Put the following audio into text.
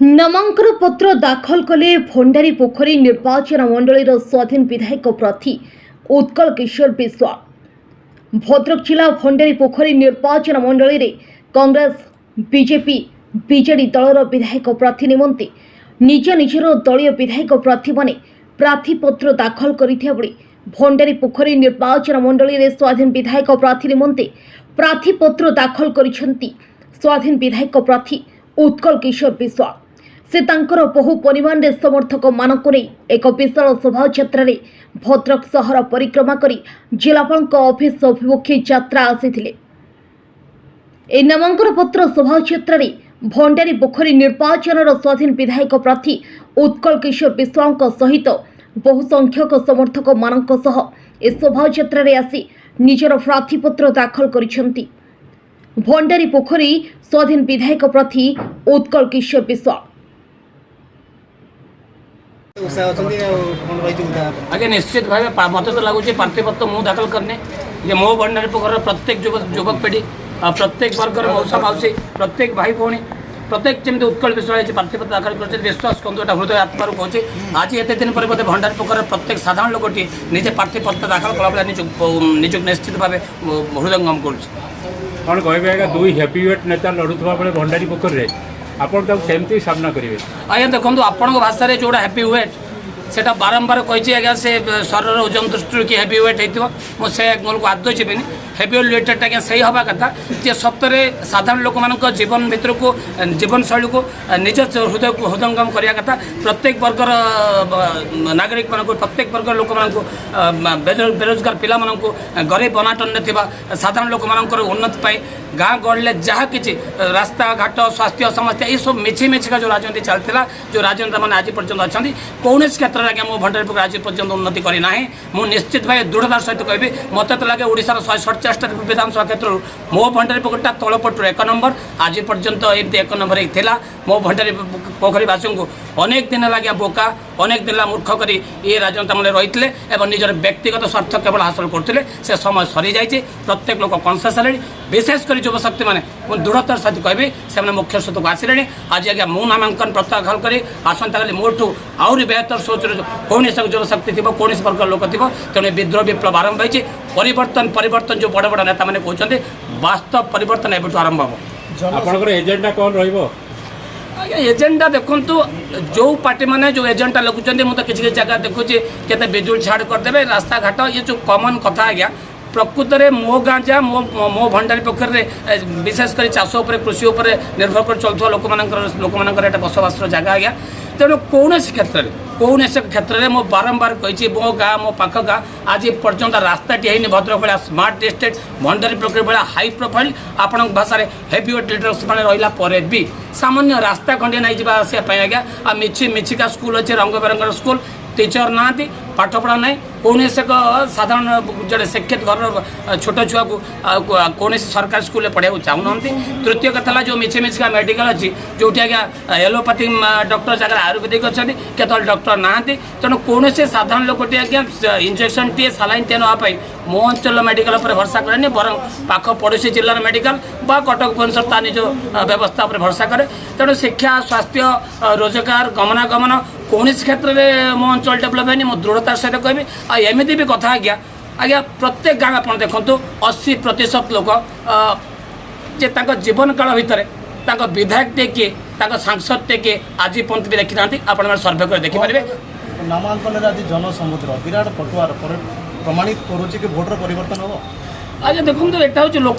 नामांकन पत्र दाखल कले भंडारी पोखरी निर्वाचन मंडल स्वाधीन विधायक प्रार्थी उत्कल किशोर विश्वाल। भद्रक जिला भंडारी पोखरी निर्वाचन मंडल में कांग्रेस बीजेपी बीजेडी दलर विधायक प्रार्थी निमंते निज निजर दलीय विधायक प्रार्थी माने प्रार्थीपत्र दाखल करथिया बेले भंडारी पोखरी निर्वाचन मंडल में स्वाधीन विधायक प्रार्थी निमंते प्रार्थीपत्र दाखल करिसेंती स्वाधीन विधायक प्रार्थी उत्कल किशोर विश्वाल। से तांकर बहु परिमाण रे समर्थक मानक नहीं एक विशाल शोभायात्रा भद्रक सहर परिक्रमा करी जिलापाल ऑफिस अभिमुखी यात्रा आसी नामांकन पत्र शोभायात्रा भंडारी पोखरी निर्वाचन स्वाधीन विधायक प्रार्थी उत्कल किशोर विश्वाल सहित बहु संख्यक समर्थक मानक सह ए शोभायात्रा आसी निजर प्रार्थीपत्र दाखल करिसेंती भंडारी पोखरी स्वाधीन विधायक प्रार्थी उत्कल किशोर विश्वाल। आगे निश्चित भाव मत तो लगुच प्रार्थीपत्र मुझे दाखल करने ये मो भंडारी पोखर प्रत्येक युवक पीढ़ी प्रत्येक वर्गर मौसा मौसी प्रत्येक भाई भौणी प्रत्येक जमी उत्कल विश्वास प्रार्थीपत्र दाखल कर विश्वास करूँ एटा हृदय आत्मार कहूँ आज एत दिन पर भंडारी पोखर प्रत्येक साधारण लोकटी निजे प्रार्थीपत्र दाखल कला निज निश्चित भाव हृदयंगम कर कह दुई हेवीवेट नेता लड़ुवा बेले भंडारी पोखर आपन सेमती सामना करेंगे। आज्ञा देखो आपण भाषा जोड़ा हैप्पी वेट से बारंबार कही आज्ञा से शरीर ओजन दृष्टि कि हैप्पी वेट होसे को आदौ जीवन हैप्पी वेटेड आज्ञा से हवा कथा जे सप्तरे साधारण लोक मान जीवन भितर को जीवन शैली को निज हृदय को हृदयंगम करने कथा प्रत्येक वर्गर नागरिक मान प्रत्येक वर्ग लोक मान बेरोजगार पिला गरीब अनाटन साधारण लोक मान उन्नति पाई गाँ गहले जहाँ कि रास्ता घाट स्वास्थ्य समस्या ये सब मिछी मिछिका जो राजनीति चलता जो राजनेता मैंने आज पर्यटन अच्छा कौन क्षेत्र में आज्ञा मो भंडारी पोखर आज पर्यटन उन्नति करना मुझे निश्चित भाव दृढ़तार सहित कहबी मत तो लगे ओडार 147 विधानसभा क्षेत्र मो भंडारी पोखरटा तलपटू 1 नंबर आज पर्यंत एमती 1 नंबर था मो भंडारी पोखरीवासी को अनेक दिन लगे बोका अनेक दिन मूर्ख कर ये राजनेता मैंने रही है निजर व्यक्तिगत स्वार्थ केवल हासिल करते से समय सरी जाइए प्रत्येक लोक कनसियस है विशेषकर युवशक्ति मैंने दृढ़तार सहित कहबी से मुख्य स्रोत आसिले आज आज्ञा मु नामांकन प्रत्याहार कर आसंता काली मोठू आहरी बेहतर सोच कौन युवशक्ति थी कौन वर्ग लोक थी तेणु विद्रोह विप्लव आरंभ होती परिवर्तन परिवर्तन जो बड़ बड़ नेता मैंने कहते वास्तव परिवर्तन एवं आरंभ हम एजेंडा कौन रही एजेंडा देखु जो पार्टी मैंने जो एजेंडा लगुच मुझे किसी जगह देखुची के बिजुली छाड़ करदे रास्ता घाट ये जो कमन कथा आज्ञा प्रकृत में मो गाँ जा मो भंडारी पोखर विशेषकर चाष कृषि निर्भर कर चलता लोक मान बसवास जगह आज्ञा तेणु कौन क्षेत्र में कौन क्षेत्र में मो बारंबार कही मो गाँ मो पाख गाँ आज पर्यटन रास्ताटी है भद्रक भाया स्मार्ट स्टेट भंडारी पोखर भाया हाई प्रोफाइल आपण भाषा हेवीवेट लीडर्स मैंने रहा भी सामान्य रास्ता खंडे नहीं जावा आसापी आज्ञा आ मिछि मिछिका स्कूल अच्छे रंग बेरंगर स्कूल टीचर ना पाठ पढ़ा ना कौन एक साधारण जो शिक्षित घर छोट छुआ को कौन सरकारी स्कूल पढ़ाई चाहूना तृतीय कथा जो मिछे मिछिका मेडिकल अच्छी जो आज्ञा एलोपैथिक डॉक्टर जगह आयुर्वेदिक अच्छा केत डॉक्टर ना तेणु कौन साधारण लोकटी आज्ञा इंजेक्शन टे सालाइन टे नापी मो अंचल मेडिकल पर भरसा करेनि बर पाख पड़ोशी जिलार मेडिकल बा कटक भुवनेश्वर ता निज व्यवस्था पर भरसा करे तेणु शिक्षा स्वास्थ्य रोजगार गमनागमन कौन क्षेत्र में मो अंचल डेभलप है मो दृढ़तार सहित कहबी एमती भी कथा आज्ञा प्रत्येक गाँव आप देखो 80% लोक जे जीवन काल भितर विधायक टे किए सांसद टे किए आज पर्यंत भी देखी ना आप सर्वे कर देखिपारे नामांकन आज जनसमुद्र विराट पटुआर प्रमाणित करुच्ची कि भोटर परिवर्तन हम आज देखो यहाँ हूँ लोक